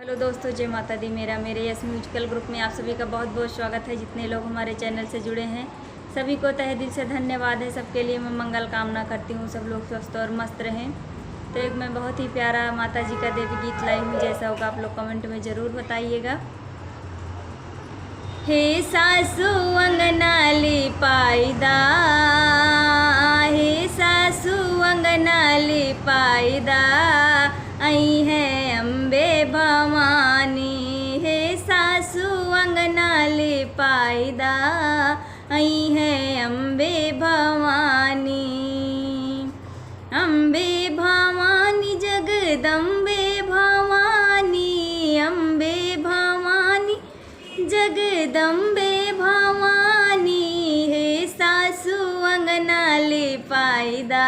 Hello दोस्तों, जय माता दी। मेरे यस म्यूजिकल ग्रुप में आप सभी का बहुत बहुत स्वागत है। जितने लोग हमारे चैनल से जुड़े हैं सभी को तहे दिल से धन्यवाद है। सबके लिए मैं मंगल कामना करती हूँ, सब लोग स्वस्थ और मस्त रहें। तो एक मैं बहुत ही प्यारा माता जी का देवी गीत लाई हूँ, जैसा होगा आप लोग कमेंट में ज़रूर बताइएगा। हे सासू अंगना लिपाईदा, हे सासू अंगना लिपाईदा, आई है अम्बे भवानी। हे सासू अंगना लिपाईदा, आई है अम्बे भवानी। अम्बे भवानी जगदम्बे भवानी, अम्बे भवानी जगदम्बे भवानी। हे सासू अंगना लिपाईदा,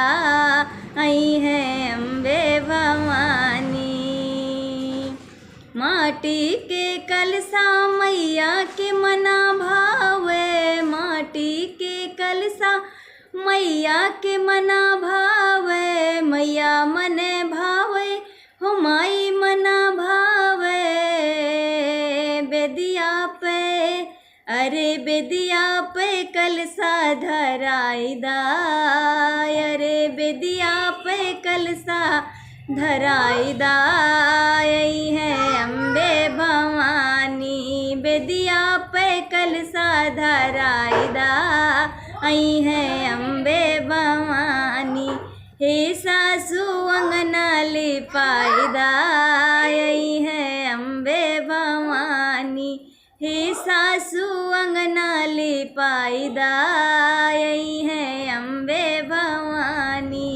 आई है अम्बे भवानी। माटी के कलसा मैया के मना भावे, माटी के कलसा मैया के मना भावे। मैया मने भावे हो माई मना भावे। बेदिया पे अरे बेदिया पे कलसा धराईदा, अरे बेदिया पे कलसा धराईदा, आई है अम्बे भवानी। बेदिया पे कलसा धराईदा, आई है अम्बे भवानी। हे सासू अंगना लिपाईदा, आई है अम्बे भवानी। हे सासू अंगना लिपाईदा, आई है अम्बे भवानी।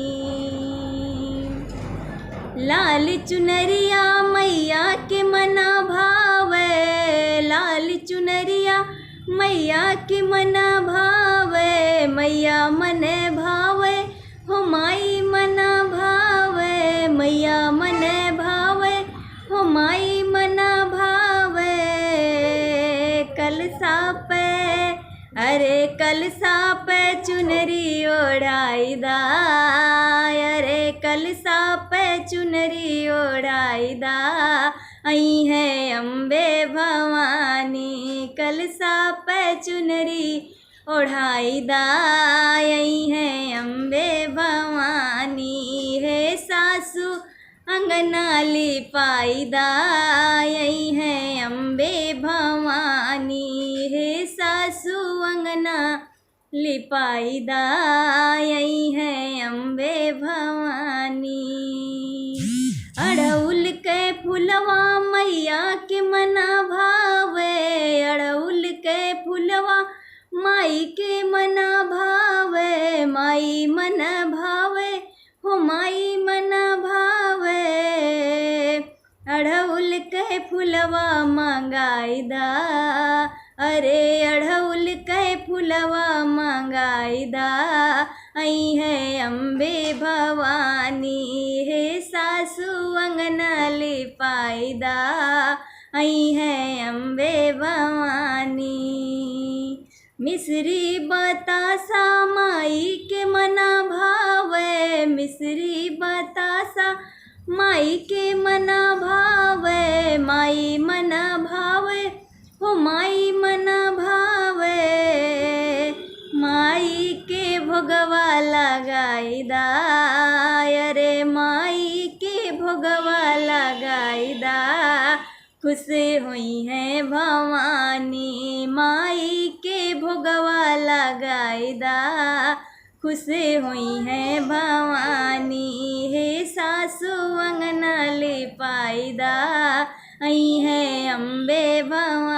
लाल चुनरिया मैया के मना भावे, लाल चुनरिया मैया के मना भावे। मैया मने भावे हो माई मना भावे। मैया मने भावे हो माई मना भावे। कलसा पे अरे कलसा पे चुनरी ओढ़ाईदा, अरे कलसा पे चुनरी ओढ़ाईदा, आई है अम्बे भवानी। कलसा पे चुनरी ओढ़ाईदा, आई है अम्बे भवानी। हे सासू अंगना लिपाईदा, आई है अम्बे भवानी। हे सासू अंगना लिपाईदा, आई है अम्बे भवानी। अड़हुल के फुलवा मैया के मना भावे, अड़हुल के फुलवा माई के मना भावे। माई मन भावे हो माई मन भावे। अड़हुल के फुलवा मंगाईदा, अरे अड़हुल के फुलवा मंगाईदा, आई है अम्बे भवानी। हे सासू अंगना लिपाईदा, आई है अम्बे भवानी। मिश्री बतासा माई के मना भावे, मिश्री बतासा माई के मना भावे। माई मना भावे हो माई मना भावे। माई के भोगवा लगाईदा, अरे माई के भोगवा लगाईदा, खुश हुई है भवानी। माई के भोगवा लगाईदा, खुश हुई है भवानी। हे सासू अंगना लिपाईदा, आई है अम्बे भवानी।